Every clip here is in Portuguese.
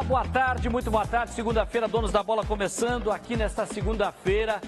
boa tarde, muito boa tarde. Segunda-feira, Donos da Bola começando aqui nesta segunda-feira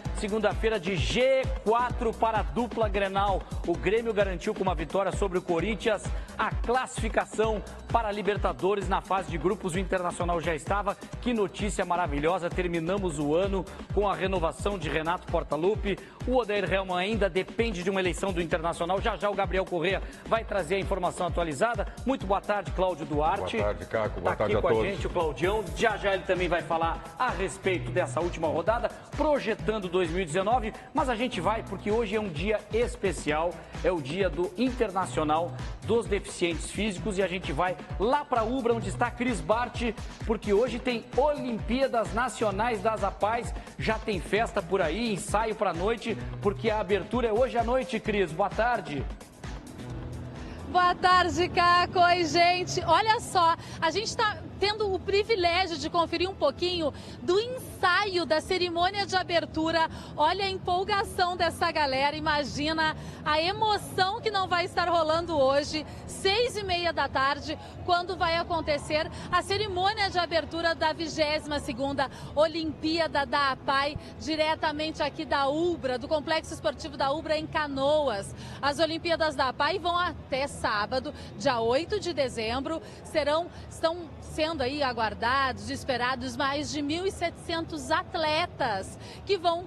de G4 para a dupla Grenal. O Grêmio garantiu com uma vitória sobre o Corinthians a classificação para a Libertadores na fase de grupos. O Internacional já estava. Que notícia maravilhosa. Terminamos o ano com a renovação de Renato Portaluppi. O Odair Hellmann ainda depende de uma eleição do Internacional. Já o Gabriel Correa vai trazer a informação atualizada. Muito boa tarde, Cláudio Duarte. Boa tarde, Caco. Boa tarde a todos. Aqui com a gente, o Claudião. Já ele também vai falar a respeito dessa última rodada, projetando 2019. Mas a gente vai porque hoje é um dia especial. É o dia do Internacional dos Deficientes Físicos. E a gente vai lá para Ubra, onde está Cris Bart, porque hoje tem Olimpíadas Nacionais das APAES. Já tem festa por aí, ensaio para a noite, porque a abertura é hoje à noite, Cris. Boa tarde. Boa tarde, Caco. Oi, gente. Olha só, a gente está tendo o privilégio de conferir um pouquinho do ensaio da cerimônia de abertura. Olha a empolgação dessa galera, imagina a emoção que não vai estar rolando hoje, 6h30 da tarde, quando vai acontecer a cerimônia de abertura da 22ª Olimpíada da APAE, diretamente aqui da Ubra, do Complexo Esportivo da Ubra, em Canoas. As Olimpíadas da APAE vão até sábado, dia 8 de dezembro, estão sendo aí aguardados, esperados mais de 1.700 atletas que vão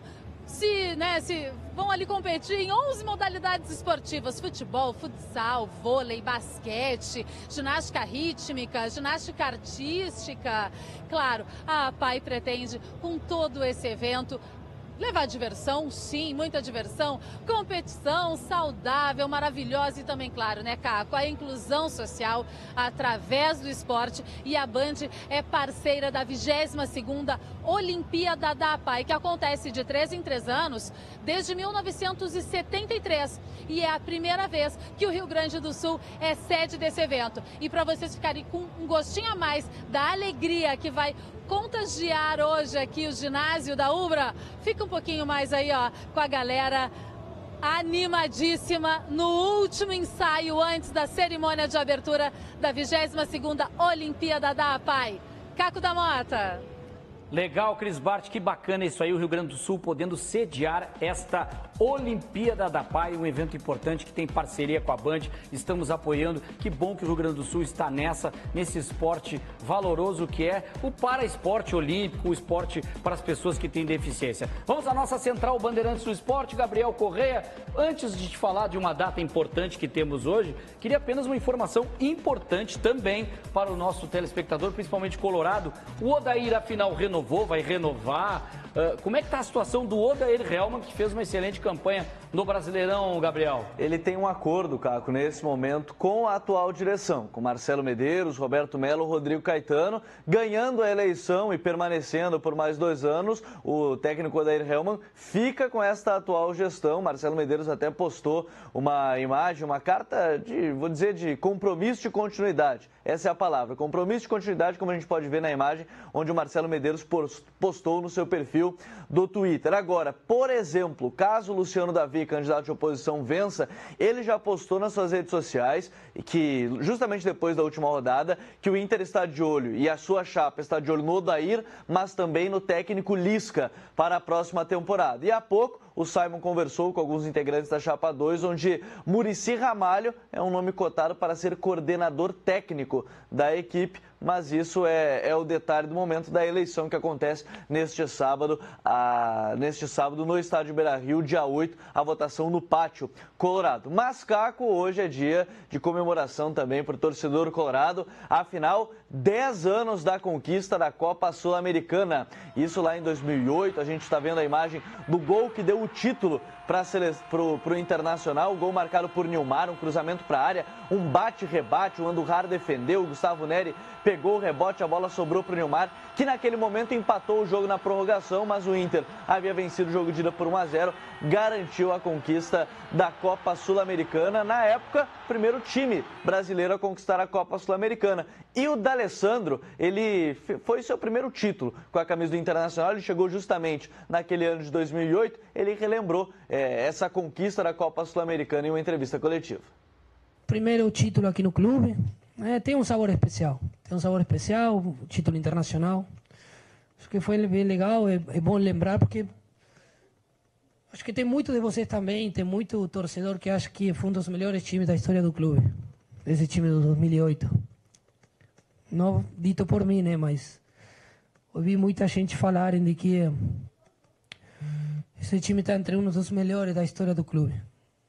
vão ali competir em 11 modalidades esportivas: futebol, futsal, vôlei, basquete, ginástica rítmica, ginástica artística. Claro, a APAE pretende, com todo esse evento, levar diversão, sim, muita diversão, competição saudável, maravilhosa e também, claro, né, Caco, a inclusão social através do esporte. E a Band é parceira da 22ª Olimpíada da APAE, que acontece de 3 em 3 anos desde 1973. E é a primeira vez que o Rio Grande do Sul é sede desse evento. E para vocês ficarem com um gostinho a mais da alegria que vai contagiar hoje aqui o ginásio da Ubra, fica um pouquinho mais aí, ó, com a galera animadíssima no último ensaio antes da cerimônia de abertura da 22ª Olimpíada da APAE. Caco da Mota. Legal, Cris Bart, que bacana isso aí, o Rio Grande do Sul podendo sediar esta Olimpíada da APAE, um evento importante que tem parceria com a Band, estamos apoiando. Que bom que o Rio Grande do Sul está nesse esporte valoroso que é o paraesporte olímpico, o esporte para as pessoas que têm deficiência. Vamos à nossa central Bandeirantes do Esporte, Gabriel Correa. Antes de te falar de uma data importante que temos hoje, queria apenas uma informação importante também para o nosso telespectador, principalmente colorado. O Odair, afinal, vai renovar. Como é que está a situação do Odair Hellmann, que fez uma excelente campanha no Brasileirão, Gabriel? Ele tem um acordo, Caco, nesse momento com a atual direção, com Marcelo Medeiros, Roberto Melo, Rodrigo Caetano, ganhando a eleição e permanecendo por mais 2 anos. O técnico Odair Hellmann fica com esta atual gestão. Marcelo Medeiros até postou uma imagem, uma carta de compromisso de continuidade. Essa é a palavra, compromisso de continuidade, como a gente pode ver na imagem, onde o Marcelo Medeiros postou no seu perfil do Twitter. Agora, por exemplo, caso o Luciano Davi, candidato de oposição, vença, ele já postou nas suas redes sociais que, justamente depois da última rodada, que o Inter está de olho e a sua chapa está de olho no Odair, mas também no técnico Lisca para a próxima temporada. E há pouco, o Simon conversou com alguns integrantes da Chapa 2, onde Muricy Ramalho é um nome cotado para ser coordenador técnico da equipe, mas isso é o detalhe do momento da eleição que acontece neste sábado no estádio Beira-Rio, dia 8, a votação no Pátio Colorado. Mas, Caco, hoje é dia de comemoração também para o torcedor colorado, afinal, 10 anos da conquista da Copa Sul-Americana. Isso lá em 2008, a gente está vendo a imagem do gol que deu o título para o Internacional, o gol marcado por Nilmar, um cruzamento para a área, um bate-rebate, o Andujar defendeu, o Gustavo Neri pegou o rebote, a bola sobrou para o Nilmar, que naquele momento empatou o jogo na prorrogação, mas o Inter havia vencido o jogo de ida por 1-0, garantiu a conquista da Copa Sul-Americana. Na época, o primeiro time brasileiro a conquistar a Copa Sul-Americana. E o D'Alessandro, ele foi seu primeiro título com a camisa do Internacional, ele chegou justamente naquele ano de 2008, ele relembrou essa conquista da Copa Sul-Americana em uma entrevista coletiva. Primeiro título aqui no clube, tem um sabor especial. tem um sabor especial, um título internacional. Acho que foi bem legal, é bom lembrar, porque acho que tem muito de vocês também, tem muito torcedor que acha que foi um dos melhores times da história do clube, esse time do 2008. Não dito por mim, né, mas ouvi muita gente falarem de que esse time está entre um dos melhores da história do clube.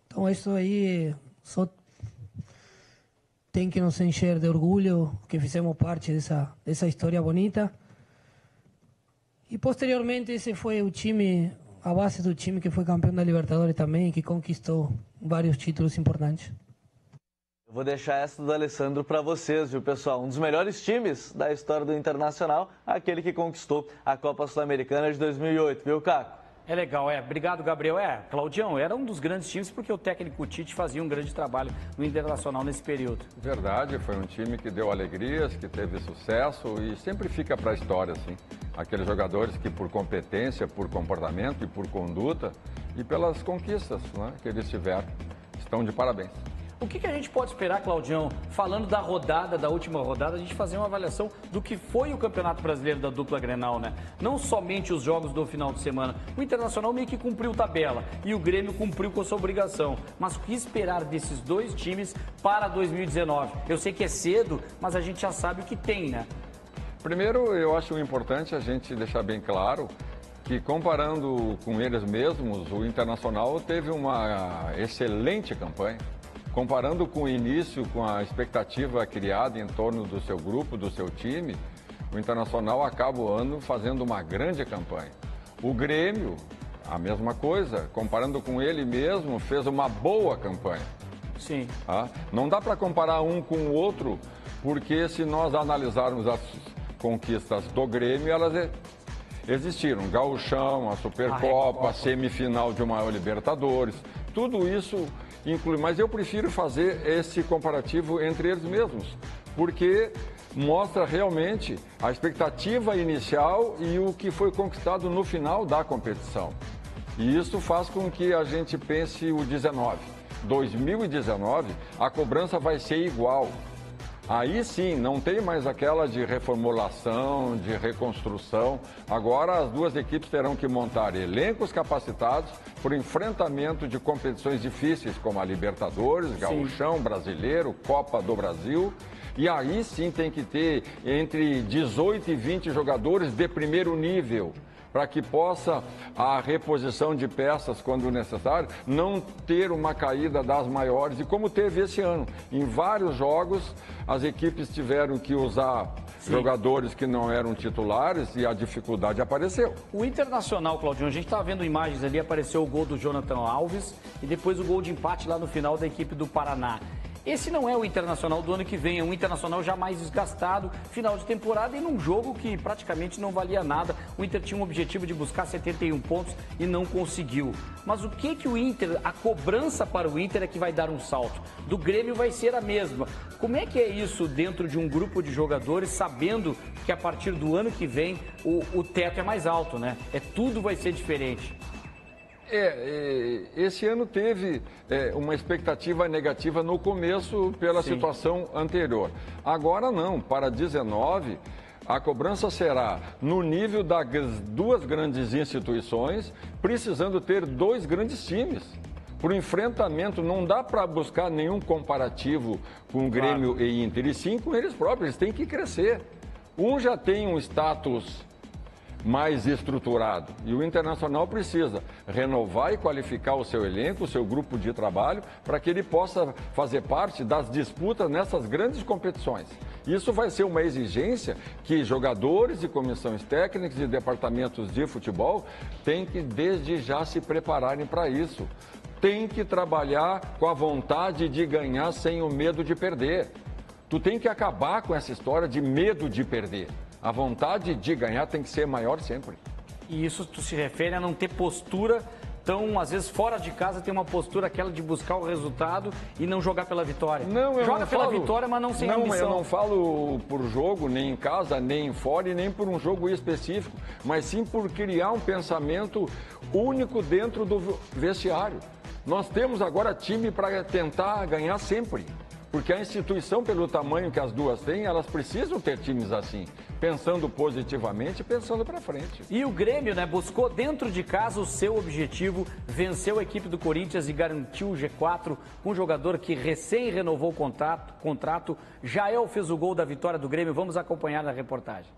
Então isso aí só tem que nos encher de orgulho que fizemos parte dessa história bonita. E posteriormente esse foi o time, a base do time que foi campeão da Libertadores também, que conquistou vários títulos importantes. Vou deixar essa do Alessandro para vocês, viu, pessoal? Um dos melhores times da história do Internacional, aquele que conquistou a Copa Sul-Americana de 2008, viu, Caco? É legal, Obrigado, Gabriel. Claudião, era um dos grandes times porque o técnico Tite fazia um grande trabalho no Internacional nesse período. Verdade, foi um time que deu alegrias, que teve sucesso e sempre fica para a história, assim. Aqueles jogadores que por competência, por comportamento e por conduta e pelas conquistas, né, que eles tiveram, estão de parabéns. O que a gente pode esperar, Claudião, falando da rodada, da última rodada, a gente fazer uma avaliação do que foi o Campeonato Brasileiro da dupla Grenal, né? Não somente os jogos do final de semana. O Internacional meio que cumpriu tabela e o Grêmio cumpriu com a sua obrigação. Mas o que esperar desses dois times para 2019? Eu sei que é cedo, mas a gente já sabe o que tem, né? Primeiro, eu acho importante a gente deixar bem claro que, comparando com eles mesmos, o Internacional teve uma excelente campanha. Comparando com o início, com a expectativa criada em torno do seu grupo, do seu time, o Internacional acaba o ano fazendo uma grande campanha. O Grêmio, a mesma coisa, comparando com ele mesmo, fez uma boa campanha. Sim. Não dá para comparar um com o outro, porque se nós analisarmos as conquistas do Grêmio, elas existiram. Gauchão, a Supercopa, a semifinal de uma Libertadores, tudo isso inclui, mas eu prefiro fazer esse comparativo entre eles mesmos, porque mostra realmente a expectativa inicial e o que foi conquistado no final da competição. E isso faz com que a gente pense o 2019, a cobrança vai ser igual. Aí sim, não tem mais aquela de reformulação, de reconstrução. Agora as duas equipes terão que montar elencos capacitados para o enfrentamento de competições difíceis, como a Libertadores, Gauchão, Brasileiro, Copa do Brasil. E aí sim tem que ter entre 18 e 20 jogadores de primeiro nível, para que possa a reposição de peças, quando necessário, não ter uma caída das maiores. E como teve esse ano, em vários jogos, as equipes tiveram que usar jogadores que não eram titulares e a dificuldade apareceu. O Internacional, Claudinho, a gente estava vendo imagens ali, apareceu o gol do Jonathan Alves e depois o gol de empate lá no final da equipe do Paraná. Esse não é o Internacional do ano que vem, é um Internacional já mais desgastado, final de temporada e num jogo que praticamente não valia nada. O Inter tinha um objetivo de buscar 71 pontos e não conseguiu. Mas o que o Inter, a cobrança para o Inter é que vai dar um salto? Do Grêmio vai ser a mesma. Como é que é isso dentro de um grupo de jogadores, sabendo que a partir do ano que vem o teto é mais alto, né? Tudo vai ser diferente. Esse ano teve uma expectativa negativa no começo pela situação anterior. Agora não, para 19, a cobrança será no nível das duas grandes instituições, precisando ter dois grandes times. Para o enfrentamento, não dá para buscar nenhum comparativo com o Grêmio e Inter, e sim com eles próprios, eles têm que crescer. Um já tem um status mais estruturado. E o Internacional precisa renovar e qualificar o seu elenco, o seu grupo de trabalho, para que ele possa fazer parte das disputas nessas grandes competições. Isso vai ser uma exigência que jogadores e comissões técnicas e departamentos de futebol têm que desde já se prepararem para isso. Tem que trabalhar com a vontade de ganhar sem o medo de perder. Tu tem que acabar com essa história de medo de perder. A vontade de ganhar tem que ser maior sempre. E isso tu se refere a não ter postura tão, às vezes, fora de casa, tem uma postura aquela de buscar o resultado e não jogar pela vitória. Não, eu joga não pela falo, vitória, mas não sem ambição. Não, eu não falo por jogo, nem em casa, nem fora e nem por um jogo específico, mas sim por criar um pensamento único dentro do vestiário. Nós temos agora time para tentar ganhar sempre. Porque a instituição, pelo tamanho que as duas têm, elas precisam ter times assim, pensando positivamente e pensando para frente. E o Grêmio, né, buscou dentro de casa o seu objetivo, venceu a equipe do Corinthians e garantiu o G4 com um jogador que recém renovou o contrato. Jael fez o gol da vitória do Grêmio. Vamos acompanhar na reportagem.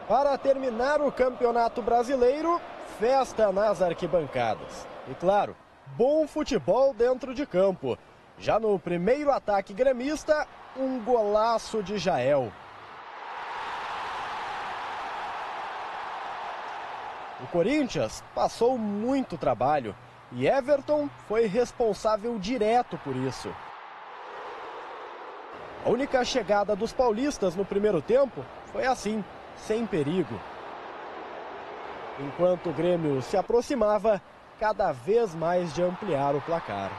Para terminar o Campeonato Brasileiro, festa nas arquibancadas. E claro, bom futebol dentro de campo. Já no primeiro ataque gremista, um golaço de Jael. O Corinthians passou muito trabalho e Everton foi responsável direto por isso. A única chegada dos paulistas no primeiro tempo foi assim, sem perigo. Enquanto o Grêmio se aproximava cada vez mais de ampliar o placar.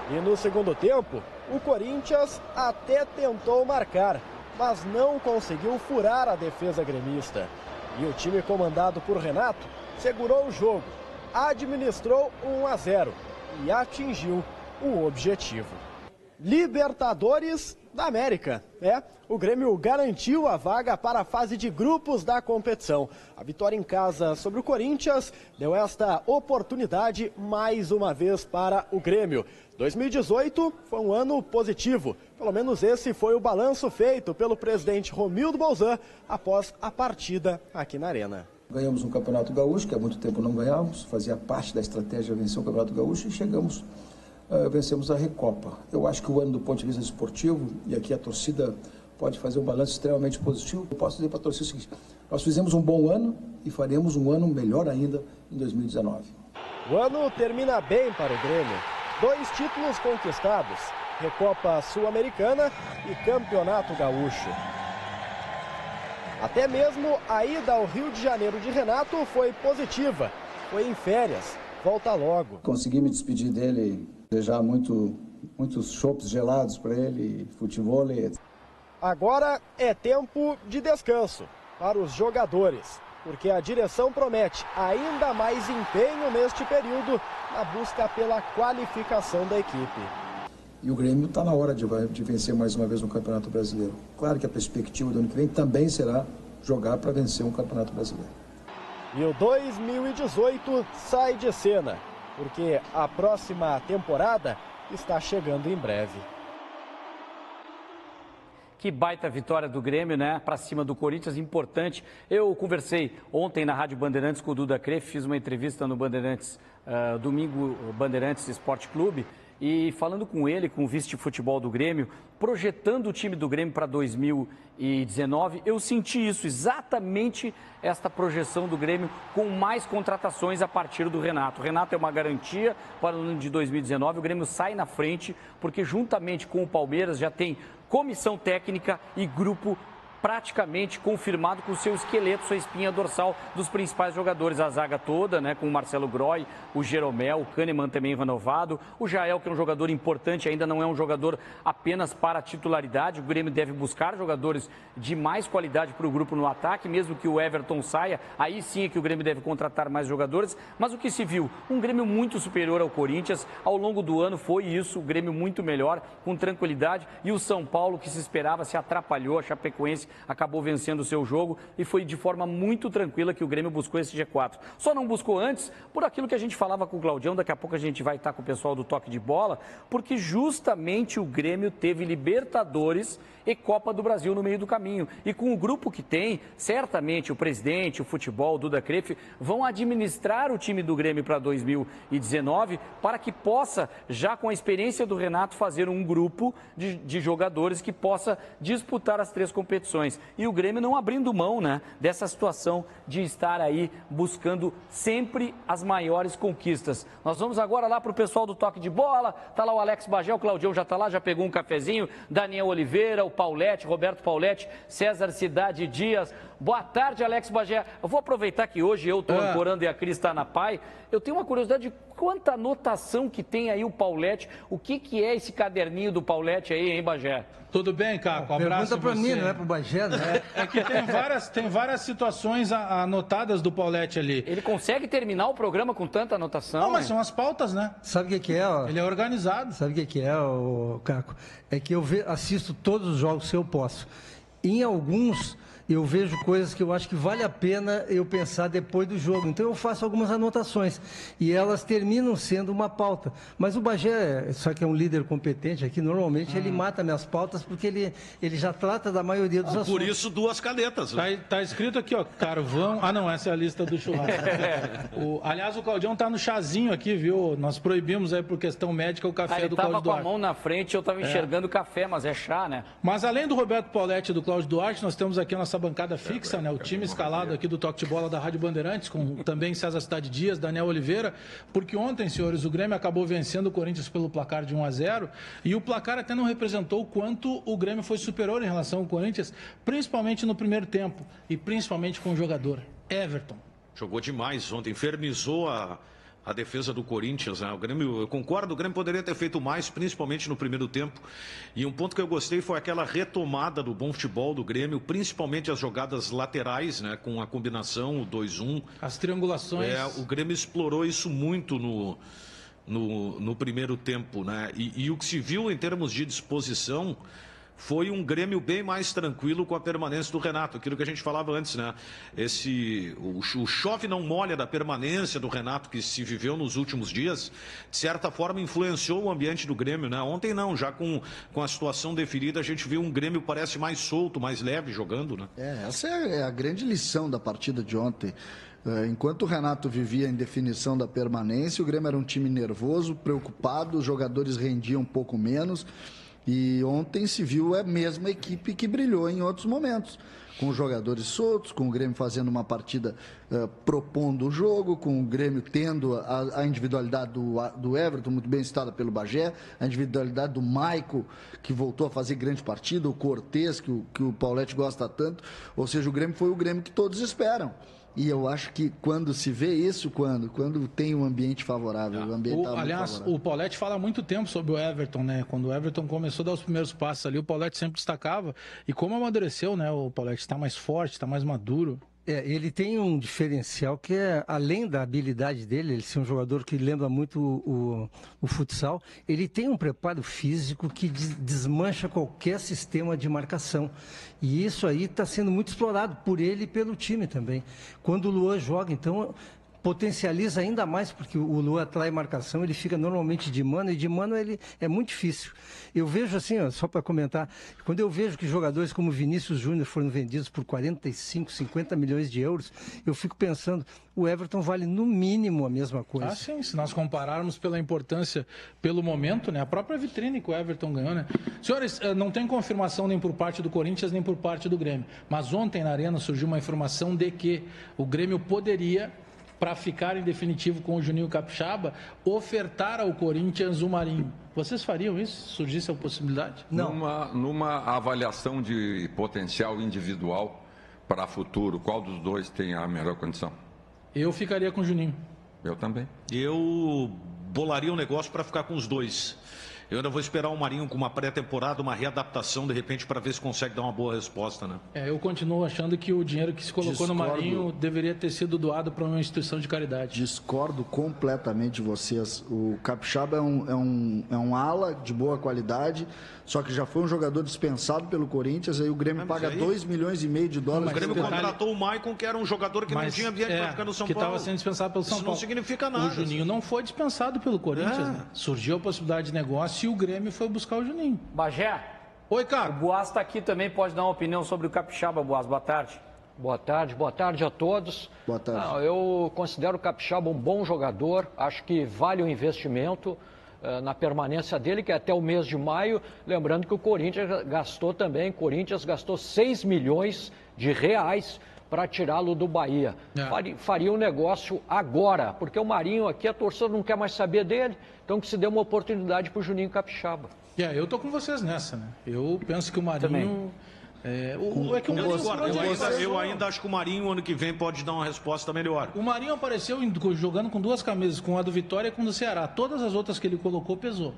E no segundo tempo, o Corinthians até tentou marcar, mas não conseguiu furar a defesa gremista. E o time comandado por Renato segurou o jogo, administrou 1-0 e atingiu o objetivo. Libertadores da América. O Grêmio garantiu a vaga para a fase de grupos da competição. A vitória em casa sobre o Corinthians deu esta oportunidade mais uma vez para o Grêmio. 2018 foi um ano positivo. Pelo menos esse foi o balanço feito pelo presidente Romildo Bolzan após a partida aqui na Arena. Ganhamos um Campeonato Gaúcho, que há muito tempo não ganhávamos, fazia parte da estratégia vencer o Campeonato Gaúcho e vencemos a Recopa. Eu acho que o ano do ponto de vista esportivo, e aqui a torcida pode fazer um balanço extremamente positivo, eu posso dizer para a torcida o seguinte: nós fizemos um bom ano e faremos um ano melhor ainda em 2019. O ano termina bem para o Grêmio. 2 títulos conquistados, Recopa Sul-Americana e Campeonato Gaúcho. Até mesmo a ida ao Rio de Janeiro de Renato foi positiva. Foi em férias, volta logo. Consegui me despedir dele, desejar muitos chopes gelados para ele, futebol. Agora é tempo de descanso para os jogadores, porque a direção promete ainda mais empenho neste período na busca pela qualificação da equipe. E o Grêmio está na hora de vencer mais uma vez um Campeonato Brasileiro. Claro que a perspectiva do ano que vem também será jogar para vencer um Campeonato Brasileiro. E o 2018 sai de cena, porque a próxima temporada está chegando em breve. Que baita vitória do Grêmio, né? Para cima do Corinthians, importante. Eu conversei ontem na Rádio Bandeirantes com o Duda Cref, fiz uma entrevista no Bandeirantes, domingo, Bandeirantes Esporte Clube, e falando com ele, com o vice de futebol do Grêmio, projetando o time do Grêmio para 2019, eu senti isso, exatamente esta projeção do Grêmio com mais contratações a partir do Renato. O Renato é uma garantia para o ano de 2019, o Grêmio sai na frente, porque juntamente com o Palmeiras já tem comissão técnica e grupo praticamente confirmado com o seu esqueleto, sua espinha dorsal dos principais jogadores, a zaga toda, né, com o Marcelo Groy, o Jeromel, o Kahneman também renovado, o Jael, que é um jogador importante, ainda não é um jogador apenas para titularidade, o Grêmio deve buscar jogadores de mais qualidade para o grupo no ataque, mesmo que o Everton saia, aí sim é que o Grêmio deve contratar mais jogadores, mas o que se viu, um Grêmio muito superior ao Corinthians, ao longo do ano foi isso, o Grêmio muito melhor, com tranquilidade, e o São Paulo, que se esperava, se atrapalhou, a Chapecoense acabou vencendo o seu jogo e foi de forma muito tranquila que o Grêmio buscou esse G4. Só não buscou antes por aquilo que a gente falava com o Claudião, daqui a pouco a gente vai estar com o pessoal do Toque de Bola, porque justamente o Grêmio teve Libertadores e Copa do Brasil no meio do caminho. E com o grupo que tem, certamente o presidente, o futebol, o Duda Cref, vão administrar o time do Grêmio para 2019 para que possa, já com a experiência do Renato, fazer um grupo de jogadores que possa disputar as 3 competições. E o Grêmio não abrindo mão, né, dessa situação de estar aí buscando sempre as maiores conquistas. Nós vamos agora lá para o pessoal do Toque de Bola, tá lá o Alex Bagé, o Claudião já tá lá, já pegou um cafezinho, Daniel Oliveira, o Paulete, Roberto Paulete, César Cidade Dias. Boa tarde, Alex Bagé. Eu vou aproveitar que hoje eu estou ancorando e a Cris está na PAI. Eu tenho uma curiosidade, quanta anotação que tem aí o Paulete. O que é esse caderninho do Paulete aí, hein, Bagé? Tudo bem, Caco? Um abraço. Pergunta para mim, não é para o Bagé, né? É que tem várias situações anotadas do Paulete ali. Ele consegue terminar o programa com tanta anotação? Não, mas são as pautas, né? Sabe o que é? Ó? Ele é organizado. Sabe o que é, Caco? É que eu assisto todos os jogos se eu posso. Em alguns, eu vejo coisas que eu acho que vale a pena eu pensar depois do jogo. Então, eu faço algumas anotações. E elas terminam sendo uma pauta. Mas o Bagé, só que é um líder competente aqui, normalmente ele mata minhas pautas porque ele já trata da maioria dos assuntos. Por isso, 2 canetas. Tá escrito aqui, ó, carvão... Ah, não, essa é a lista do churrasco. Aliás, o Claudião tá no chazinho aqui, viu? Nós proibimos aí por questão médica o café do Cláudio Duarte. Ele tava com a mão na frente, eu tava enxergando o café, mas é chá, né? Mas além do Roberto Paulete e do Cláudio Duarte, nós temos aqui a nossa bancada fixa, né? O time escalado aqui do Toque de Bola da Rádio Bandeirantes, com também César Cidade Dias, Daniel Oliveira, porque ontem, senhores, o Grêmio acabou vencendo o Corinthians pelo placar de 1-0, e o placar até não representou o quanto o Grêmio foi superior em relação ao Corinthians, principalmente no primeiro tempo, e principalmente com o jogador Everton. Jogou demais ontem, infernizou a defesa do Corinthians, né? O Grêmio, eu concordo, o Grêmio poderia ter feito mais, principalmente no primeiro tempo. E um ponto que eu gostei foi aquela retomada do bom futebol do Grêmio, principalmente as jogadas laterais, né? Com a combinação, o 2-1. As triangulações. O Grêmio explorou isso muito no primeiro tempo, né? E o que se viu em termos de disposição foi um Grêmio bem mais tranquilo com a permanência do Renato, aquilo que a gente falava antes, né? O chove não molha da permanência do Renato que se viveu nos últimos dias, de certa forma influenciou o ambiente do Grêmio, né? Ontem não, já com a situação definida, a gente viu um Grêmio parece mais solto, mais leve jogando, né? Essa é a grande lição da partida de ontem. Enquanto o Renato vivia em definição da permanência, o Grêmio era um time nervoso, preocupado, os jogadores rendiam um pouco menos. E ontem se viu a mesma equipe que brilhou em outros momentos, com os jogadores soltos, com o Grêmio fazendo uma partida propondo o jogo, com o Grêmio tendo a individualidade do Everton, muito bem citada pelo Bagé, a individualidade do Maico, que voltou a fazer grande partida, o Cortez, que o Paulete gosta tanto. Ou seja, o Grêmio foi o Grêmio que todos esperam. E eu acho que quando se vê isso, quando tem um ambiente favorável, o ambiente aliás, favorável. O Paulete fala há muito tempo sobre o Everton, né? Quando o Everton começou a dar os primeiros passos ali, o Paulete sempre destacava. E como amadureceu, né? O Paulete está mais forte, está mais maduro. Ele tem um diferencial que é, além da habilidade dele, ele ser um jogador que lembra muito o futsal, ele tem um preparo físico que desmancha qualquer sistema de marcação. E isso aí está sendo muito explorado por ele e pelo time também. Quando o Luan joga, então, potencializa ainda mais, porque o Luan atrai marcação, ele fica normalmente de mano, e de mano ele é muito difícil. Eu vejo assim, ó, só para comentar, quando eu vejo que jogadores como Vinícius Júnior foram vendidos por 45, 50 milhões de euros, eu fico pensando, o Everton vale no mínimo a mesma coisa. Ah, sim, se nós compararmos pela importância, pelo momento, né, a própria vitrine que o Everton ganhou, né? Senhores, não tem confirmação nem por parte do Corinthians, nem por parte do Grêmio, mas ontem na Arena surgiu uma informação de que o Grêmio poderia, para ficar em definitivo com o Juninho Capixaba, ofertar ao Corinthians o Marinho. Vocês fariam isso, se surgisse a possibilidade? Não. Numa avaliação de potencial individual para futuro, qual dos dois tem a melhor condição? Eu ficaria com o Juninho. Eu também. Eu bolaria um negócio para ficar com os dois. Eu ainda vou esperar o Marinho com uma pré-temporada, uma readaptação, de repente, para ver se consegue dar uma boa resposta, né? Eu continuo achando que o dinheiro que se colocou no Marinho deveria ter sido doado para uma instituição de caridade. Discordo completamente de vocês. O Capixaba é um ala de boa qualidade, só que já foi um jogador dispensado pelo Corinthians, aí o Grêmio paga 2,5 milhões de dólares. O Grêmio contratou o Maicon, que era um jogador que não tinha ambiente para ficar no São Paulo. Que estava sendo dispensado pelo São Paulo. Isso não significa nada. O Juninho não foi dispensado pelo Corinthians, né? Surgiu a possibilidade de negócio e o Grêmio foi buscar o Juninho. Bagé. Oi, cara. O Boaz está aqui também, pode dar uma opinião sobre o Capixaba, Boaz. Boa tarde. Boa tarde a todos. Boa tarde. Eu considero o Capixaba um bom jogador, acho que vale o investimento na permanência dele, que é até o mês de maio. Lembrando que o Corinthians gastou 6 milhões de reais para tirá-lo do Bahia. Faria um negócio agora, porque o Marinho aqui, a torcida não quer mais saber dele, então que se dê uma oportunidade para o Juninho Capixaba. Eu tô com vocês nessa, né? Eu penso que o Marinho Eu ainda acho que o Marinho, ano que vem, pode dar uma resposta melhor. O Marinho apareceu jogando com 2 camisas, com a do Vitória e com a do Ceará. Todas as outras que ele colocou pesou.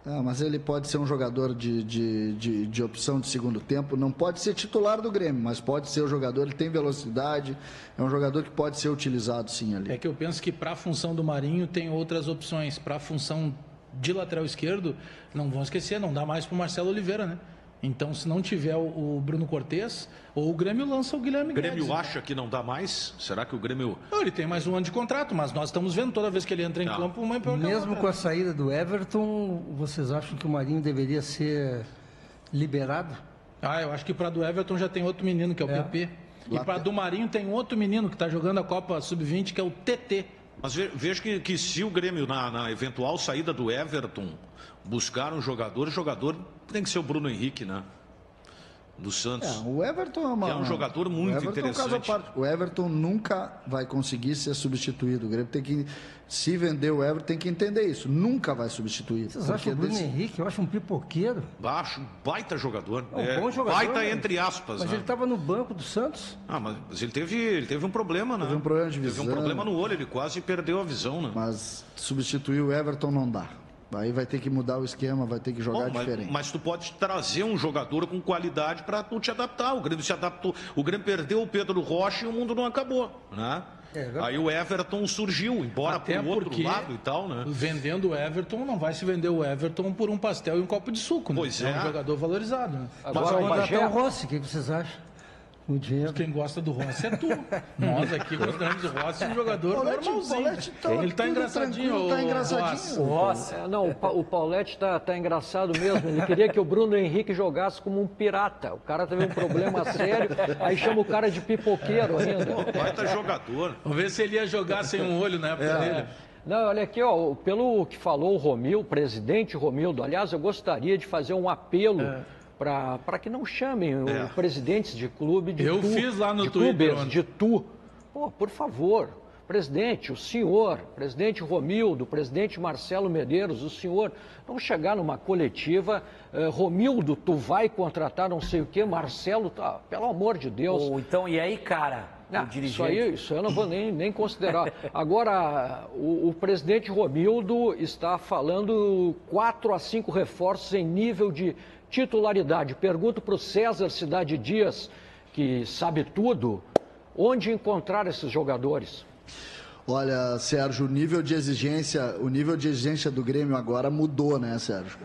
Mas ele pode ser um jogador de opção de segundo tempo, não pode ser titular do Grêmio, mas pode ser o jogador, ele tem velocidade, é um jogador que pode ser utilizado sim ali. É que eu penso que para a função do Marinho tem outras opções, para a função de lateral esquerdo, não vão esquecer, não dá mais para o Marcelo Oliveira, né? Então, se não tiver o Bruno Cortez, ou o Grêmio lança o Guilherme Guedes. O Grêmio acha que não dá mais? Será que o Grêmio... Não, ele tem mais um ano de contrato, mas nós estamos vendo toda vez que ele entra em campo uma pior que a Mesmo outra. com a saída do Everton, vocês acham que o Marinho deveria ser liberado? Eu acho que para do Everton já tem outro menino, que é o PP. E para do Marinho tem outro menino que está jogando a Copa Sub-20, que é o TT. Mas vejo que se o Grêmio, na eventual saída do Everton, buscar um jogador, o jogador tem que ser o Bruno Henrique, né? Do Santos. O Everton é um jogador muito interessante. O Everton nunca vai conseguir ser substituído. O Grêmio tem que, se vender o Everton, tem que entender isso. Nunca vai substituir. Vocês acham o Bruno Henrique? Eu acho um pipoqueiro. Acho um baita jogador. Bom jogador. Baita entre aspas. Mas né? ele estava no banco do Santos. Mas ele teve um problema, né? Teve um problema de visão. Teve um problema no olho, ele quase perdeu a visão, né? Mas substituir o Everton não dá. Aí vai ter que mudar o esquema, vai ter que jogar diferente. Mas tu pode trazer um jogador com qualidade para tu te adaptar. O Grêmio se adaptou. O Grêmio perdeu o Pedro Rocha e o mundo não acabou, né? Aí o Everton surgiu, embora para o outro lado e tal, né? Vendendo o Everton, não vai se vender o Everton por um pastel e um copo de suco, né? Pois é um jogador valorizado, né? Mas vai contratar o Rossi, o que vocês acham? O dinheiro. Quem gosta do Rossi é tu. Nós aqui gostamos do Rossi, um jogador normalzinho. Ele está engraçadinho. Tá engraçadinho. O Rossi. Não, o Paulete tá engraçado mesmo. Ele queria que o Bruno Henrique jogasse como um pirata. O cara teve um problema sério, aí chama o cara de pipoqueiro ainda. Baita jogador. Vamos ver se ele ia jogar sem um olho na época dele. Não, olha aqui, ó, pelo que falou o Romildo, o presidente Romildo, aliás, eu gostaria de fazer um apelo para que não chamem os presidentes de clube de fiz lá no Twitter clubes de tu. Pô, por favor, presidente, o senhor, presidente Romildo, presidente Marcelo Medeiros, o senhor, vamos chegar numa coletiva, Romildo, tu vai contratar não sei o quê, Marcelo, tá, pelo amor de Deus. Então, e aí, cara? Isso aí eu não vou nem considerar. Agora, o presidente Romildo está falando 4 a 5 reforços em nível de titularidade. Pergunto para o César Cidade Dias, que sabe tudo, onde encontrar esses jogadores? Olha, Sérgio, o nível de exigência do Grêmio agora mudou, né, Sérgio?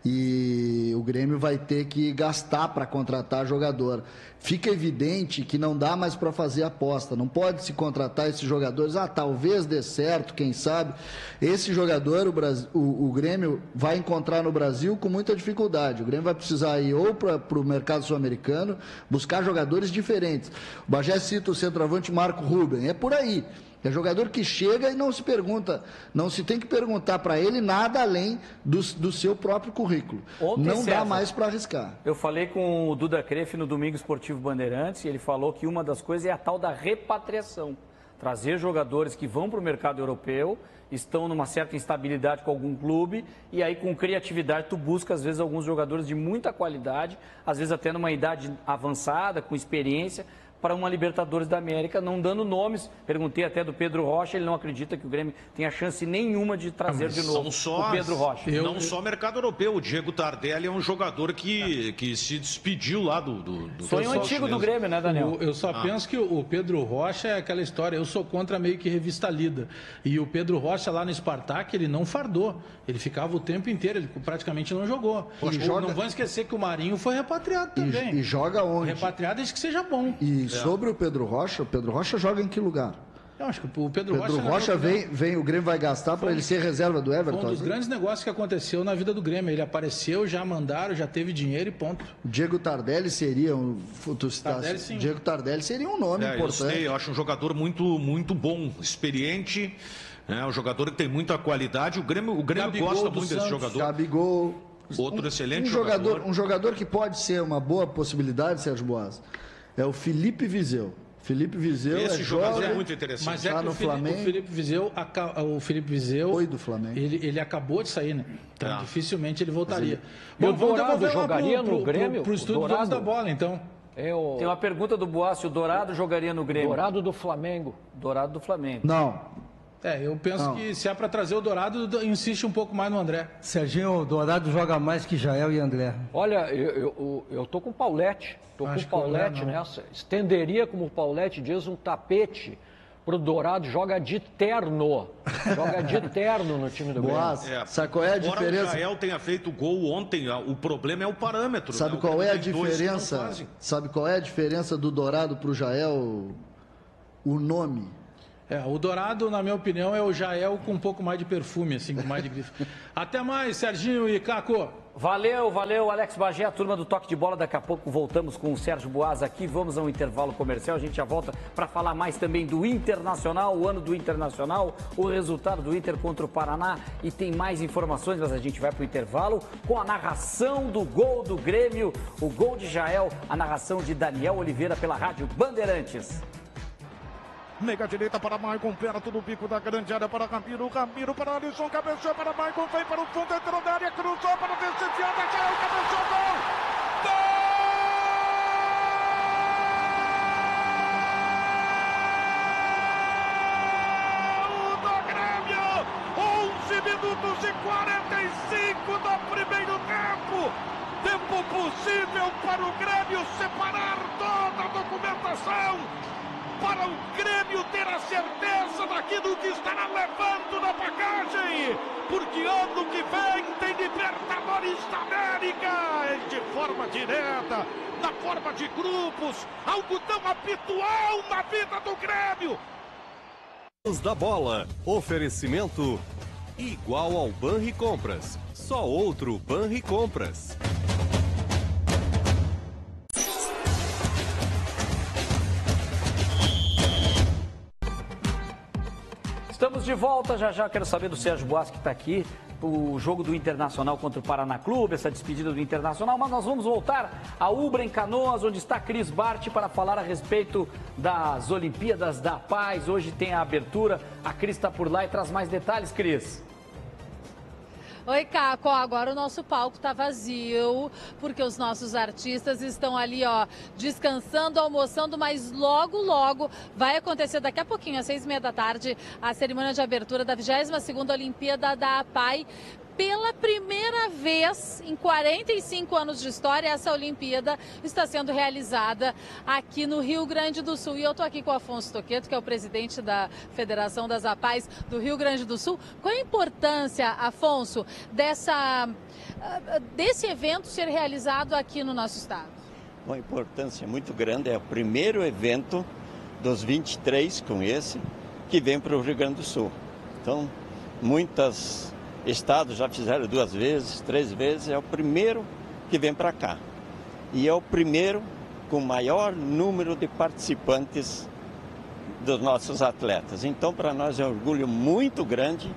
E o Grêmio vai ter que gastar para contratar jogador. Fica evidente que não dá mais para fazer aposta. Não pode se contratar esses jogadores. Talvez dê certo, quem sabe. Esse jogador, o Grêmio vai encontrar no Brasil com muita dificuldade. O Grêmio vai precisar ir ou para o mercado sul-americano, buscar jogadores diferentes. O Bagé cita o centroavante Marco Ruben. É por aí. É jogador que chega e não se pergunta, não se tem que perguntar para ele nada além do seu próprio currículo. Não dá mais para arriscar. Eu falei com o Duda Crefe no Domingo Esportivo Bandeirantes e ele falou que uma das coisas é a tal da repatriação. Trazer jogadores que vão para o mercado europeu, estão numa certa instabilidade com algum clube e aí com criatividade tu busca às vezes alguns jogadores de muita qualidade, às vezes até numa idade avançada, com experiência, para uma Libertadores da América, não dando nomes. Perguntei até do Pedro Rocha, ele não acredita que o Grêmio tenha chance nenhuma de trazer de novo o Pedro Rocha. Não só mercado europeu, o Diego Tardelli é um jogador que se despediu lá do sonho antigo do Grêmio, né, Daniel? Eu só penso que o Pedro Rocha é aquela história, eu sou contra meio que revista lida. E o Pedro Rocha lá no Spartak, ele não fardou. Ele ficava o tempo inteiro, ele praticamente não jogou. Não vamos esquecer que o Marinho foi repatriado também. E joga onde? Repatriado desde que seja bom. E sobre o Pedro Rocha joga em que lugar? Eu acho que o Pedro Rocha vem, o Grêmio vai gastar para ele ser reserva do Everton? Foi um dos grandes negócios que aconteceu na vida do Grêmio. Ele apareceu, já mandaram, já teve dinheiro e ponto. Diego Tardelli seria Diego Tardelli seria um nome importante. Eu acho um jogador muito bom, experiente, um jogador que tem muita qualidade. O Grêmio gosta muito desse jogador. Gabigol. Outro excelente jogador. Um jogador que pode ser uma boa possibilidade, Sérgio Boas, é o Felipe Viseu. Felipe Viseu Esse é jogador jovem, é muito interessante. Mas é tá que no o Flamengo. Felipe Viseu Foi do Flamengo. ele acabou de sair, né? Então dificilmente ele voltaria. E o vamos Dourado devolver lá jogaria no Grêmio? pro estúdio O Donos Dourado? da Bola, então. Tem uma pergunta do Boácio, o Dourado jogaria no Grêmio? Dourado do Flamengo. Dourado do Flamengo. Não. Eu penso que se é para trazer o Dourado, insiste um pouco mais no André. Serginho, o Dourado joga mais que Jael e André. Olha, eu tô com o Paulete. Tô com o Paulete nessa. Estenderia, como o Paulete diz, um tapete pro Dourado. Joga de terno. Joga de terno no time do Grêmio. Sabe qual é a diferença? Embora o Jael tenha feito gol ontem, o problema é o parâmetro. Sabe né? qual é a Tem dois que não diferença? fazem. Sabe qual é a diferença do Dourado pro Jael? O nome. O Dourado, na minha opinião, é o Jael com um pouco mais de perfume, assim, com mais de grife. Até mais, Serginho e Caco. Valeu, Alex Bagé, a turma do Toque de Bola. Daqui a pouco voltamos com o Sérgio Boas aqui. Vamos ao intervalo comercial. A gente já volta para falar mais também do Internacional, o ano do Internacional, o resultado do Inter contra o Paraná. E tem mais informações, mas a gente vai para o intervalo com a narração do gol do Grêmio, o gol de Jael, a narração de Daniel Oliveira pela Rádio Bandeirantes. Meiga direita para Maicon, perto do bico da grande área para Ramiro, Ramiro para Alisson, cabeceou para Maicon, vem para o fundo, entrou na área, cruzou para ver se enfiada, Jael, cabeceou, gol! Gol do Grêmio! 11 minutos e 45 do primeiro tempo! Tempo possível para o Grêmio separar toda a documentação, para o Grêmio ter a certeza daquilo que estará levando na bagagem, porque ano que vem tem Libertadores da América, de forma direta, na forma de grupos, algo tão habitual na vida do Grêmio. Da Bola, oferecimento igual ao Banri Compras, só outro Banri Compras. Estamos de volta, já quero saber do Sérgio Boas que está aqui, o jogo do Internacional contra o Paraná Clube, essa despedida do Internacional, mas nós vamos voltar a Ubra, em Canoas, onde está Cris Bart para falar a respeito das Olimpíadas da Paz. Hoje tem a abertura, a Cris está por lá e traz mais detalhes, Cris. Oi, Caco, agora o nosso palco está vazio, porque os nossos artistas estão ali, descansando, almoçando, mas logo vai acontecer daqui a pouquinho, às 6h30 da tarde, a cerimônia de abertura da 22ª Olimpíada da APAI. Pela primeira vez em 45 anos de história, essa Olimpíada está sendo realizada aqui no Rio Grande do Sul. E eu estou aqui com o Afonso Toqueto, que é o presidente da Federação das APAIs do Rio Grande do Sul. Qual a importância, Afonso, desse evento ser realizado aqui no nosso estado? Uma importância muito grande, é o primeiro evento dos 23 com esse que vem para o Rio Grande do Sul. Então, muitos estados já fizeram 2 vezes, 3 vezes, é o primeiro que vem para cá. E é o primeiro com maior número de participantes dos nossos atletas. Então, para nós é um orgulho muito grande,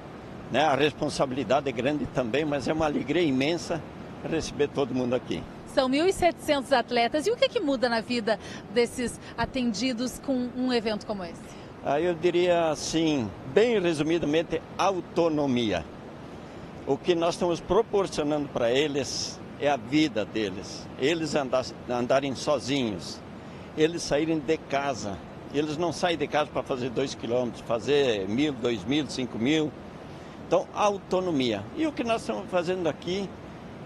né? A responsabilidade é grande também, mas é uma alegria imensa receber todo mundo aqui. São 1.700 atletas. E o que muda na vida desses atendidos com um evento como esse? Eu diria assim, bem resumidamente, autonomia. O que nós estamos proporcionando para eles é a vida deles. Eles andarem sozinhos, eles saírem de casa. Eles não saem de casa para fazer 2 quilômetros, fazer 1.000, 2.000, 5.000. Então, autonomia. E o que nós estamos fazendo aqui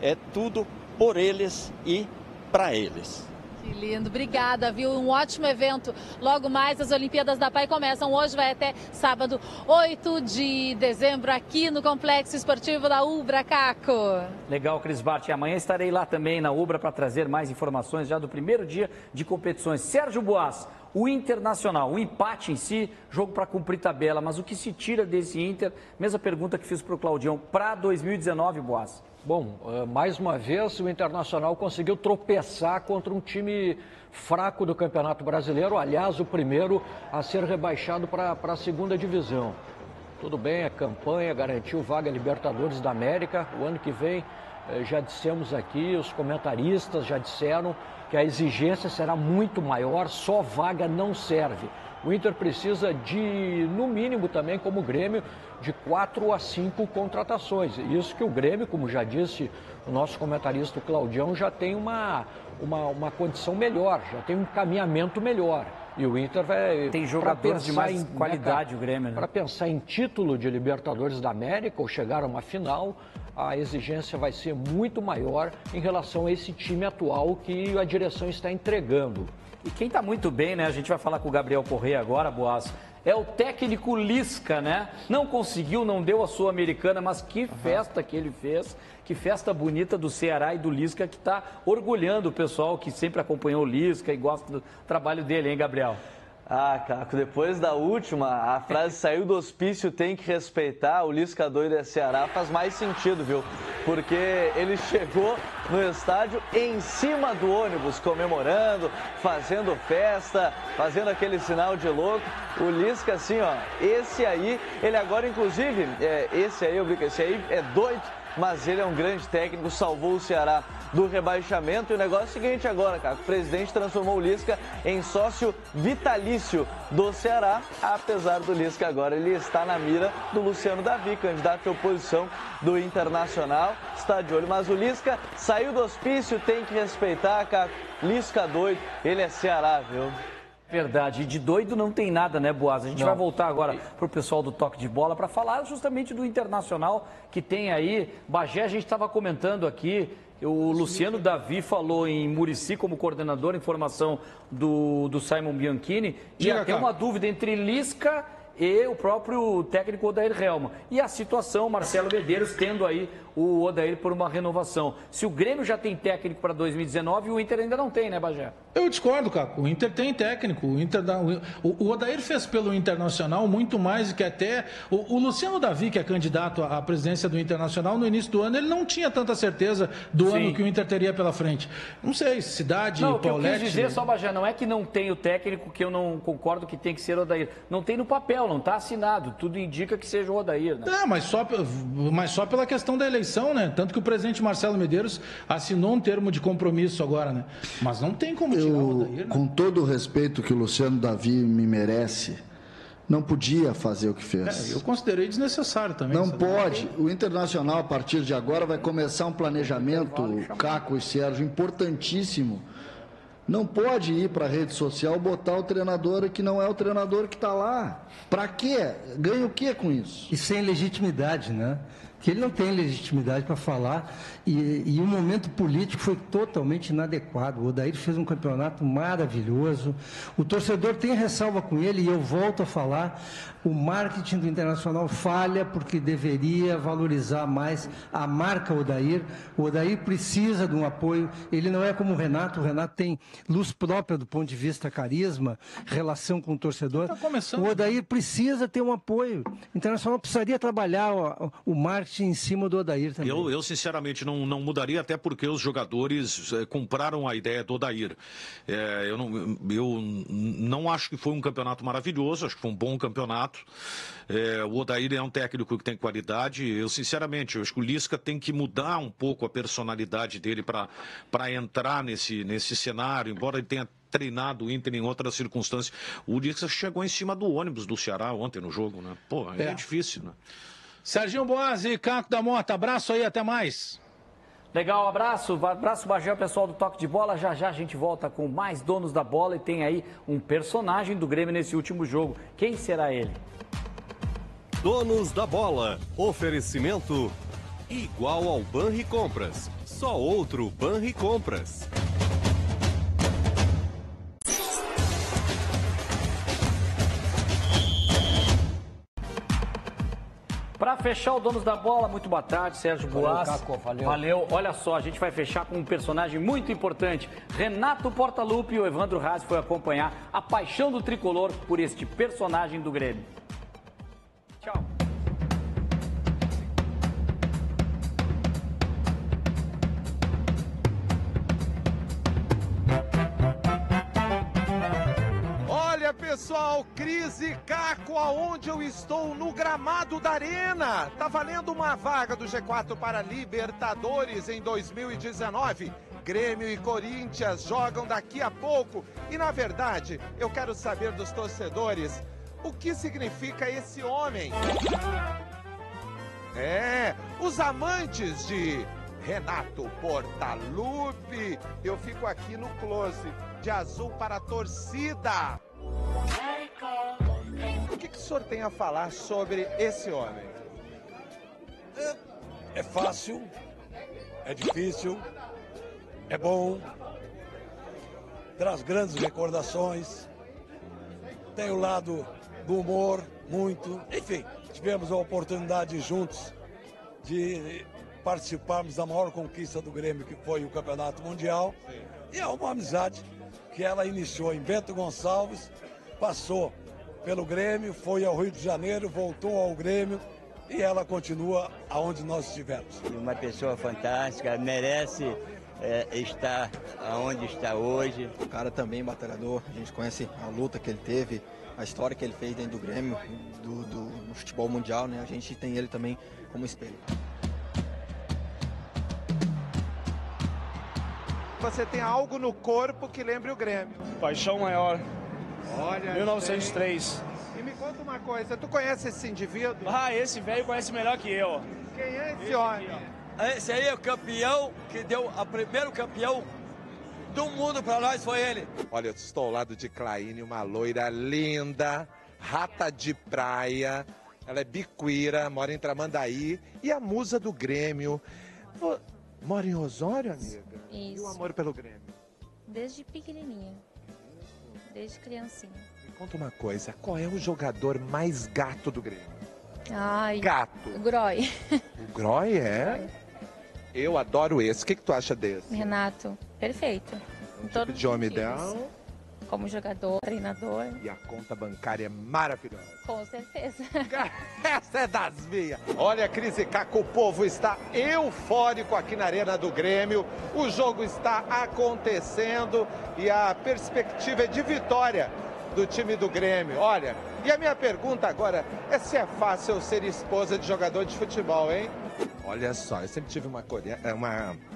é tudo por eles e para eles. Que lindo, obrigada, viu? Um ótimo evento. Logo mais, as Olimpíadas da APAI começam hoje, vai até sábado, 8 de dezembro, aqui no Complexo Esportivo da Ubra, Caco. Legal, Cris Bart. E amanhã estarei lá também na Ubra para trazer mais informações já do primeiro dia de competições. Sérgio Boas, o Internacional, o empate em si, jogo para cumprir tabela, mas o que se tira desse Inter? Mesma pergunta que fiz para o Claudião, para 2019, Boas. Bom, mais uma vez o Internacional conseguiu tropeçar contra um time fraco do Campeonato Brasileiro, aliás, o primeiro a ser rebaixado para a 2ª divisão. Tudo bem, a campanha garantiu vaga Libertadores da América. O ano que vem, já dissemos aqui, os comentaristas já disseram que a exigência será muito maior, só vaga não serve. O Inter precisa de, no mínimo também, como Grêmio, de 4 a 5 contratações. Isso que o Grêmio, como já disse o nosso comentarista, o Claudião, já tem uma condição melhor, já tem um encaminhamento melhor. E o Inter vai... Tem jogadores de mais qualidade, o Grêmio, né? Para pensar em título de Libertadores da América ou chegar a uma final, a exigência vai ser muito maior em relação a esse time atual que a direção está entregando. E quem está muito bem, né? A gente vai falar com o Gabriel Corrêa agora, Boas. É o técnico Lisca, né? Não conseguiu, não deu a Sul-Americana, mas que festa que ele fez. Que festa bonita do Ceará e do Lisca, que está orgulhando o pessoal que sempre acompanhou o Lisca e gosta do trabalho dele, hein, Gabriel? Ah, Caco, depois da última, a frase saiu do hospício, tem que respeitar, o Lisca doido é Ceará, faz mais sentido, viu? Porque ele chegou no estádio em cima do ônibus, comemorando, fazendo festa, fazendo aquele sinal de louco. O Lisca, assim, ó, esse aí, ele agora, inclusive, esse aí é doido, mas ele é um grande técnico, salvou o Ceará do rebaixamento. E o negócio é o seguinte agora, cara, o presidente transformou o Lisca em sócio vitalício do Ceará, apesar do Lisca agora, ele está na mira do Luciano Davi, candidato à oposição do Internacional, está de olho, mas o Lisca saiu do hospício, tem que respeitar, cara, Lisca doido, ele é Ceará, viu? Verdade, e de doido não tem nada, né, Boas? A gente vai voltar agora para o pessoal do Toque de Bola para falar justamente do Internacional que tem aí. Bagé, a gente estava comentando aqui, o Luciano Davi falou em Muricy como coordenador, informação do Simon Bianchini, e até uma dúvida entre Lisca e o próprio técnico Odair Helman. E a situação, Marcelo Medeiros tendo aí o Odair por uma renovação. Se o Grêmio já tem técnico para 2019, o Inter ainda não tem, né, Bagé? Eu discordo, Caco. O Inter tem técnico. O Odair fez pelo Internacional muito mais do que até... O Luciano Davi, que é candidato à presidência do Internacional, no início do ano, ele não tinha tanta certeza do ano que o Inter teria pela frente. Não sei, Cidade, não, Paulete... O que eu quis dizer só, Bagé, não é que não tem o técnico, que eu não concordo que tem que ser o Odair. Não tem no papel, não está assinado. Tudo indica que seja o Odair, né? É, mas só pela questão da eleição, né? Tanto que o presidente Marcelo Medeiros assinou um termo de compromisso agora, né? Mas não tem como tirar o Odair, né? Com todo o respeito que o Luciano Davi me merece, não podia fazer o que fez. Eu considerei desnecessário também. Não pode. O Internacional, a partir de agora, vai começar um planejamento, Caco e Sérgio, importantíssimo. Não pode ir para a rede social botar o treinador que não é o treinador que está lá. Para quê? Ganha o quê com isso? E sem legitimidade, né? Que ele não tem legitimidade para falar e o momento político foi totalmente inadequado. O Odair fez um campeonato maravilhoso, o torcedor tem ressalva com ele e eu volto a falar, o marketing do Internacional falha porque deveria valorizar mais a marca Odair. O Odair precisa de um apoio, ele não é como o Renato tem luz própria do ponto de vista carisma, relação com o torcedor. O Odair precisa ter um apoio. O Internacional precisaria trabalhar o marketing em cima do Odair também. Eu sinceramente, não mudaria, até porque os jogadores compraram a ideia do Odair. Eu não acho que foi um campeonato maravilhoso, acho que foi um bom campeonato. O Odair é um técnico que tem qualidade. Eu, sinceramente, acho que o Lisca tem que mudar um pouco a personalidade dele para entrar nesse cenário, embora ele tenha treinado o Inter em outras circunstâncias. O Lisca chegou em cima do ônibus do Ceará ontem no jogo, né? Pô, é difícil, né? Serginho Boas e Caco da Mota, abraço aí, até mais. Legal, abraço Bagé, pessoal do Toque de Bola. Já a gente volta com mais donos da bola e tem aí um personagem do Grêmio nesse último jogo. Quem será ele? Donos da Bola, oferecimento igual ao Banri Compras, só outro Banri Compras. Para fechar o Donos da Bola, muito boa tarde, Sérgio Boas. Valeu. Olha só, a gente vai fechar com um personagem muito importante. Renato Portaluppi e o Evandro Haas foi acompanhar a paixão do tricolor por este personagem do Grêmio. Tchau. Pessoal, Cris e Caco, aonde eu estou? No gramado da Arena. Tá valendo uma vaga do G4 para Libertadores em 2019. Grêmio e Corinthians jogam daqui a pouco. E, na verdade, eu quero saber dos torcedores o que significa esse homem. Os amantes de Renato Portaluppi. Eu fico aqui no close, de azul para a torcida. O que o senhor tem a falar sobre esse homem? É fácil, é difícil, é bom, traz grandes recordações, tem o lado do humor, muito. Enfim, tivemos a oportunidade juntos de participarmos da maior conquista do Grêmio, que foi o Campeonato Mundial. E é uma amizade que ela iniciou em Bento Gonçalves, passou pelo Grêmio, foi ao Rio de Janeiro, voltou ao Grêmio e ela continua aonde nós estivemos. Uma pessoa fantástica, merece estar aonde está hoje. O cara também batalhador, a gente conhece a luta que ele teve, a história que ele fez dentro do Grêmio, do futebol mundial, né? A gente tem ele também como espelho. Você tem algo no corpo que lembre o Grêmio. Paixão maior. Olha, 1903. E me conta uma coisa, tu conhece esse indivíduo? Esse velho conhece melhor que eu. Quem é esse homem? Esse aí é o campeão que deu o primeiro campeão do mundo para nós, foi ele. Olha, eu estou ao lado de Claine, uma loira linda, rata de praia. Ela é biquíra, mora em Tramandaí e a musa do Grêmio. Mora em Osório, amiga? Isso. E o amor pelo Grêmio? Desde pequenininha. Desde criancinha. Me conta uma coisa, qual é o jogador mais gato do Grêmio? Ai. Gato. O Groy. O Groy é? Eu adoro esse. O que tu acha desse? Renato, perfeito. Em Tipo de homem ideal. Como jogador, treinador. E a conta bancária é maravilhosa. Com certeza. Essa é das minhas. Olha, Cris e Caco, o povo está eufórico aqui na Arena do Grêmio. O jogo está acontecendo e a perspectiva é de vitória do time do Grêmio. Olha, e a minha pergunta agora é se é fácil ser esposa de jogador de futebol, hein? Olha só, eu sempre tive uma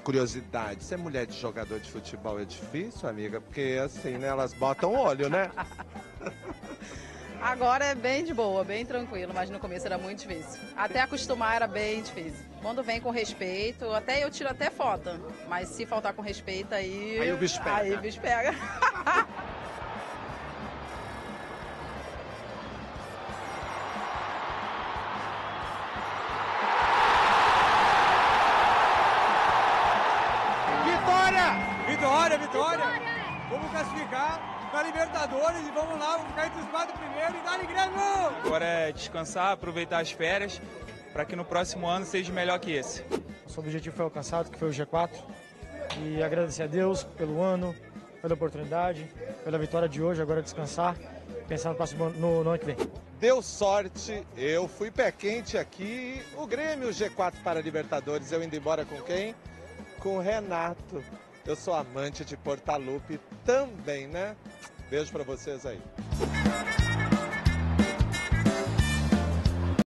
curiosidade. Ser mulher de jogador de futebol é difícil, amiga? Porque assim, né, elas botam olho, né? Agora é bem de boa, bem tranquilo, mas no começo era muito difícil. Até acostumar era bem difícil. Quando vem com respeito, até eu tiro até foto, mas se faltar com respeito aí... Aí o bicho pega. Aí o bicho pega. Vitória! Vamos classificar para Libertadores e vamos lá, vamos ficar entre os 4 primeiros e dar Grêmio! Agora é descansar, aproveitar as férias, para que no próximo ano seja melhor que esse. Nosso objetivo foi alcançado, que foi o G4, e agradecer a Deus pelo ano, pela oportunidade, pela vitória de hoje, agora descansar, pensar no ano que vem. Deu sorte, eu fui pé quente aqui, o Grêmio G4 para Libertadores, eu indo embora com quem? Com o Renato. Eu sou amante de Portaluppi também, né? Beijo pra vocês aí.